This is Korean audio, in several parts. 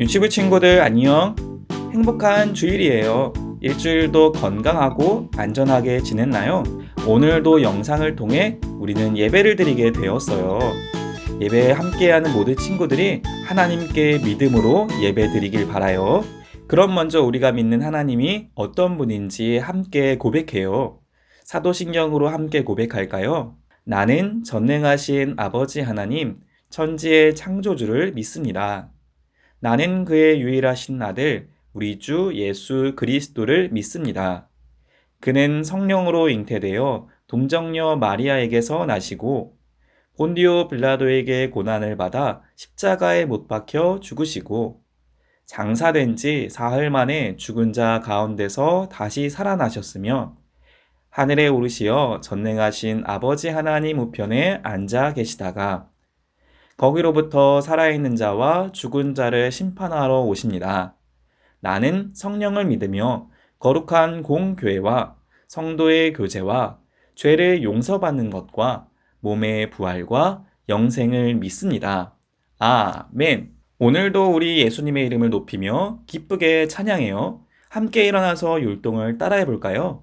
유치부 친구들 안녕. 행복한 주일이에요. 일주일도 건강하고 안전하게 지냈나요? 오늘도 영상을 통해 우리는 예배를 드리게 되었어요. 예배에 함께하는 모든 친구들이 하나님께 믿음으로 예배 드리길 바라요. 그럼 먼저 우리가 믿는 하나님이 어떤 분인지 함께 고백해요. 사도신경으로 함께 고백할까요? 나는 전능하신 아버지 하나님, 천지의 창조주를 믿습니다. 나는 그의 유일하신 아들, 우리 주 예수 그리스도를 믿습니다. 그는 성령으로 잉태되어 동정녀 마리아에게서 나시고 본디오 빌라도에게 고난을 받아 십자가에 못 박혀 죽으시고 장사된 지 사흘 만에 죽은 자 가운데서 다시 살아나셨으며 하늘에 오르시어 전능하신 아버지 하나님 우편에 앉아 계시다가 거기로부터 살아있는 자와 죽은 자를 심판하러 오십니다. 나는 성령을 믿으며 거룩한 공교회와 성도의 교제와 죄를 용서받는 것과 몸의 부활과 영생을 믿습니다. 아멘. 오늘도 우리 예수님의 이름을 높이며 기쁘게 찬양해요. 함께 일어나서 율동을 따라해 볼까요?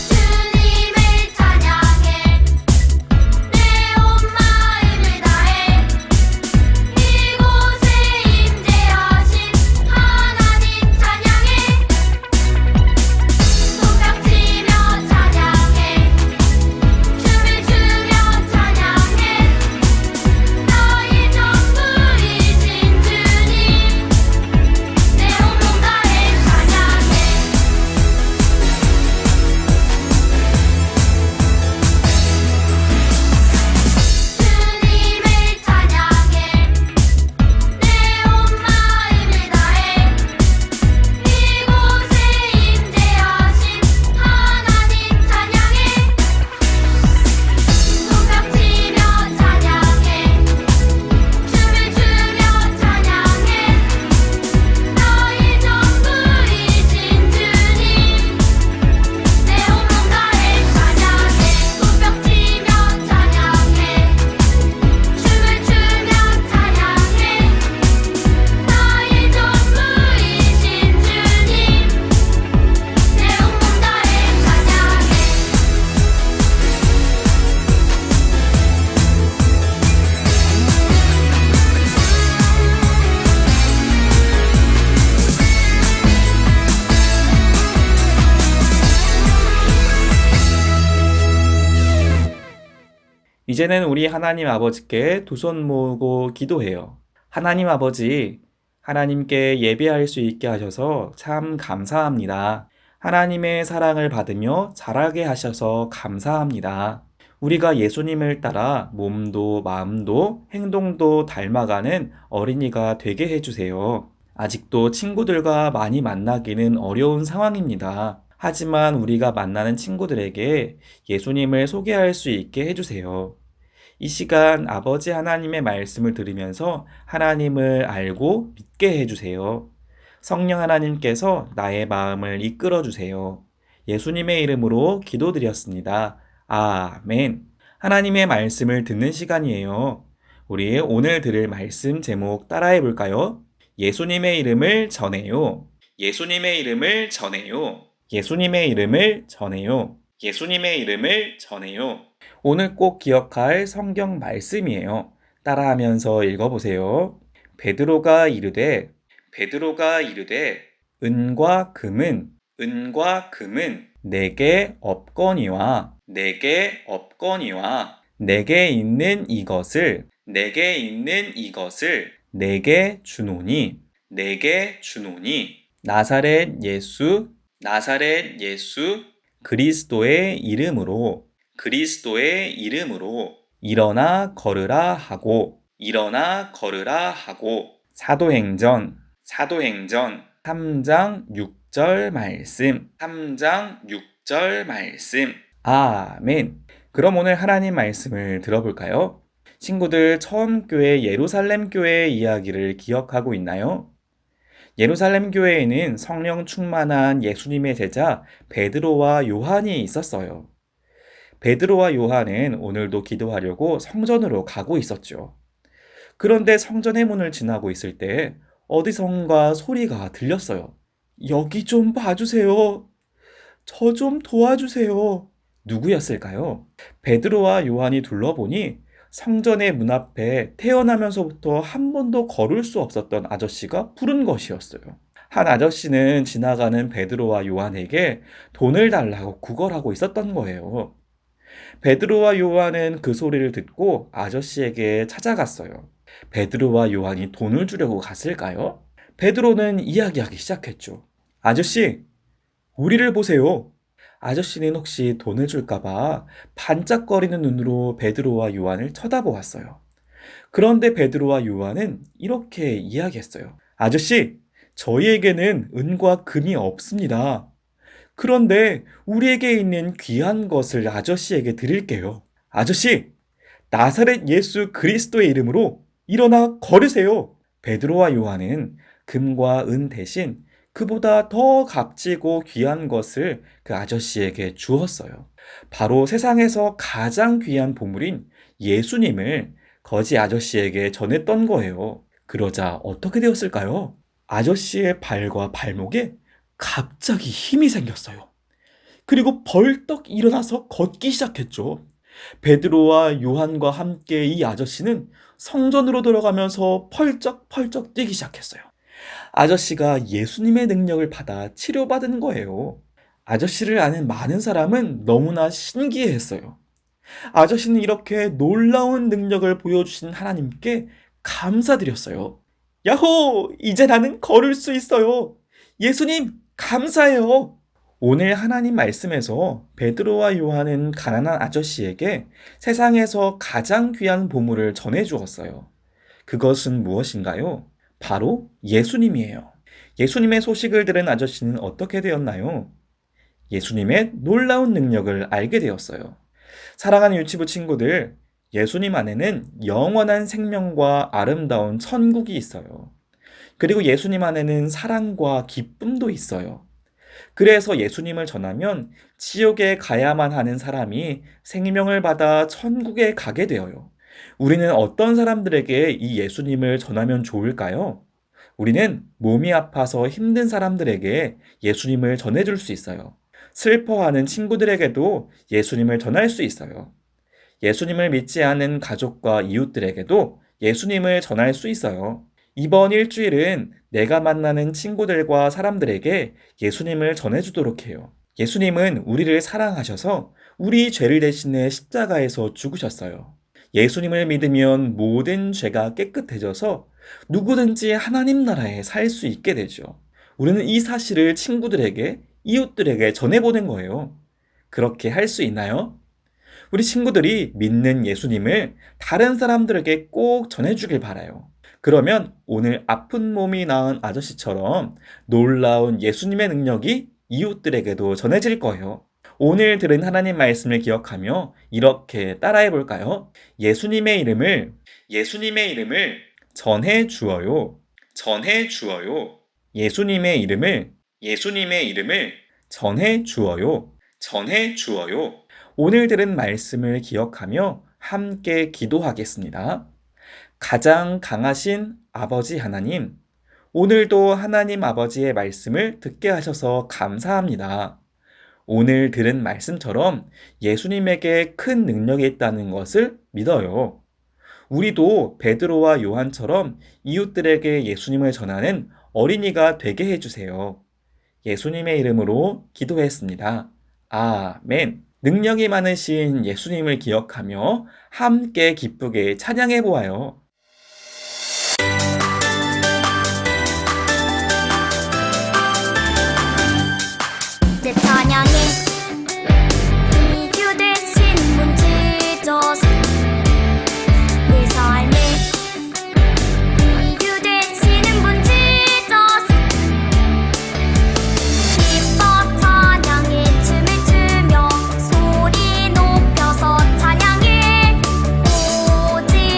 주님을 찬양해 내 온 마음을 다해 이곳에 임재하신 하나님 찬양해 손뼉치며 찬양해 춤을 추며 찬양해 나의 전부이신 주님 내 온몸 다해 찬양해 주님을 찬양해 내 온 마음을 다해 이곳에 임재하신 하나님 찬양해 손뼉치며 찬양해 춤을 추며 찬양해 나의 전부이신 주님 내 온몸 다해 찬양해 손뼉치며 찬양해 춤을 추며 찬양해 나의 전부이신 주님 내 온몸 다해 찬양해 이제는 우리 하나님 아버지께 두 손 모으고 기도해요. 하나님 아버지, 하나님께 예배할 수 있게 하셔서 참 감사합니다. 하나님의 사랑을 받으며 자라게 하셔서 감사합니다. 우리가 예수님을 따라 몸도 마음도 행동도 닮아가는 어린이가 되게 해주세요. 아직도 친구들과 많이 만나기는 어려운 상황입니다. 하지만 우리가 만나는 친구들에게 예수님을 소개할 수 있게 해주세요. 이 시간 아버지 하나님의 말씀을 들으면서 하나님을 알고 믿게 해주세요. 성령 하나님께서 나의 마음을 이끌어 주세요. 예수님의 이름으로 기도드렸습니다. 아멘. 하나님의 말씀을 듣는 시간이에요. 우리 오늘 들을 말씀 제목 따라해 볼까요? 예수님의 이름을 전해요. 예수님의 이름을 전해요. 예수님의 이름을 전해요. 예수님의 이름을 전해요. 오늘 꼭 기억할 성경 말씀이에요. 따라하면서 읽어보세요. 베드로가 이르되 은과 금은 내게 없거니와 내게 있는 이것을 내게 주노니 나사렛 예수 그리스도의 이름으로 일어나 걸으라 하고 사도행전 3장 6절 말씀 아멘. 그럼 오늘 하나님 말씀을 들어볼까요? 친구들 처음 교회 예루살렘 교회의 이야기를 기억하고 있나요? 예루살렘 교회에는 성령 충만한 예수님의 제자 베드로와 요한이 있었어요. 베드로와 요한은 오늘도 기도하려고 성전으로 가고 있었죠. 그런데 성전의 문을 지나고 있을 때 어디선가 소리가 들렸어요. 여기 좀 봐주세요. 저 좀 도와주세요. 누구였을까요? 베드로와 요한이 둘러보니 성전의 문 앞에 태어나면서부터 한 번도 걸을 수 없었던 아저씨가 부른 것이었어요. 한 아저씨는 지나가는 베드로와 요한에게 돈을 달라고 구걸하고 있었던 거예요. 베드로와 요한은 그 소리를 듣고 아저씨에게 찾아갔어요. 베드로와 요한이 돈을 주려고 갔을까요? 베드로는 이야기하기 시작했죠. 아저씨, 우리를 보세요. 아저씨는 혹시 돈을 줄까봐 반짝거리는 눈으로 베드로와 요한을 쳐다보았어요. 그런데 베드로와 요한은 이렇게 이야기했어요. 아저씨, 저희에게는 은과 금이 없습니다. 그런데 우리에게 있는 귀한 것을 아저씨에게 드릴게요. 아저씨, 나사렛 예수 그리스도의 이름으로 일어나 걸으세요. 베드로와 요한은 금과 은 대신 그보다 더 값지고 귀한 것을 그 아저씨에게 주었어요. 바로 세상에서 가장 귀한 보물인 예수님을 거지 아저씨에게 전했던 거예요. 그러자 어떻게 되었을까요? 아저씨의 발과 발목에 갑자기 힘이 생겼어요. 그리고 벌떡 일어나서 걷기 시작했죠. 베드로와 요한과 함께 이 아저씨는 성전으로 들어가면서 펄쩍펄쩍 뛰기 시작했어요. 아저씨가 예수님의 능력을 받아 치료받은 거예요. 아저씨를 아는 많은 사람은 너무나 신기해했어요. 아저씨는 이렇게 놀라운 능력을 보여주신 하나님께 감사드렸어요. 야호! 이제 나는 걸을 수 있어요. 예수님, 감사해요. 오늘 하나님 말씀에서 베드로와 요한은 가난한 아저씨에게 세상에서 가장 귀한 보물을 전해주었어요. 그것은 무엇인가요? 바로 예수님이에요. 예수님의 소식을 들은 아저씨는 어떻게 되었나요? 예수님의 놀라운 능력을 알게 되었어요. 사랑하는 유치부 친구들, 예수님 안에는 영원한 생명과 아름다운 천국이 있어요. 그리고 예수님 안에는 사랑과 기쁨도 있어요. 그래서 예수님을 전하면 지옥에 가야만 하는 사람이 생명을 받아 천국에 가게 되어요. 우리는 어떤 사람들에게 이 예수님을 전하면 좋을까요? 우리는 몸이 아파서 힘든 사람들에게 예수님을 전해줄 수 있어요. 슬퍼하는 친구들에게도 예수님을 전할 수 있어요. 예수님을 믿지 않은 가족과 이웃들에게도 예수님을 전할 수 있어요. 이번 일주일은 내가 만나는 친구들과 사람들에게 예수님을 전해주도록 해요. 예수님은 우리를 사랑하셔서 우리 죄를 대신해 십자가에서 죽으셨어요. 예수님을 믿으면 모든 죄가 깨끗해져서 누구든지 하나님 나라에 살 수 있게 되죠. 우리는 이 사실을 친구들에게, 이웃들에게 전해보는 거예요. 그렇게 할 수 있나요? 우리 친구들이 믿는 예수님을 다른 사람들에게 꼭 전해주길 바라요. 그러면 오늘 아픈 몸이 나은 아저씨처럼 놀라운 예수님의 능력이 이웃들에게도 전해질 거예요. 오늘 들은 하나님 말씀을 기억하며 이렇게 따라해 볼까요? 예수님의 이름을 전해 주어요. 전해 주어요. 예수님의 이름을 전해 주어요. 전해 주어요. 오늘 들은 말씀을 기억하며 함께 기도하겠습니다. 가장 강하신 아버지 하나님, 오늘도 하나님 아버지의 말씀을 듣게 하셔서 감사합니다. 오늘 들은 말씀처럼 예수님에게 큰 능력이 있다는 것을 믿어요. 우리도 베드로와 요한처럼 이웃들에게 예수님을 전하는 어린이가 되게 해주세요. 예수님의 이름으로 기도했습니다. 아멘. 능력이 많으신 예수님을 기억하며 함께 기쁘게 찬양해 보아요. 내 찬양이 이유 되신 분 지저스 내 삶에 이유 되시는 분 지저스 기뻐 찬양해 춤을 추며 소리 높여서 찬양해 오직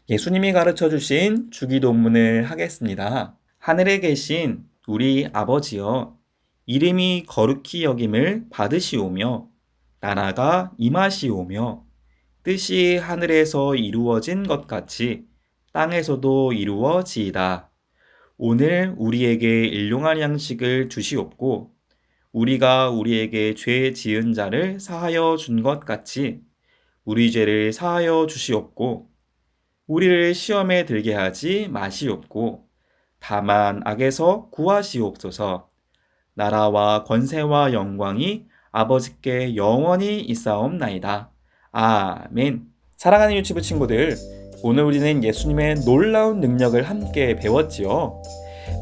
예수님이 가르쳐 주신 주기도문을 하겠습니다. 하늘에 계신 우리 아버지여, 이름이 거룩히 여김을 받으시오며, 나라가 임하시오며, 뜻이 하늘에서 이루어진 것 같이 땅에서도 이루어지이다. 오늘 우리에게 일용할 양식을 주시옵고, 우리가 우리에게 죄 지은 자를 사하여 준 것 같이 우리 죄를 사하여 주시옵고, 우리를 시험에 들게 하지 마시옵고, 다만 악에서 구하시옵소서. 나라와 권세와 영광이 아버지께 영원히 있사옵나이다. 아멘. 사랑하는 유치부 친구들, 오늘 우리는 예수님의 놀라운 능력을 함께 배웠지요.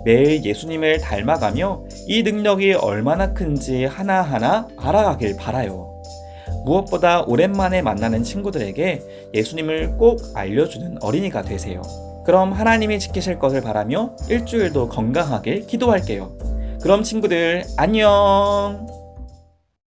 매일 예수님을 닮아가며 이 능력이 얼마나 큰지 하나하나 알아가길 바라요. 무엇보다 오랜만에 만나는 친구들에게 예수님을 꼭 알려주는 어린이가 되세요. 그럼 하나님이 지키실 것을 바라며 일주일도 건강하길 기도할게요. 그럼 친구들 안녕!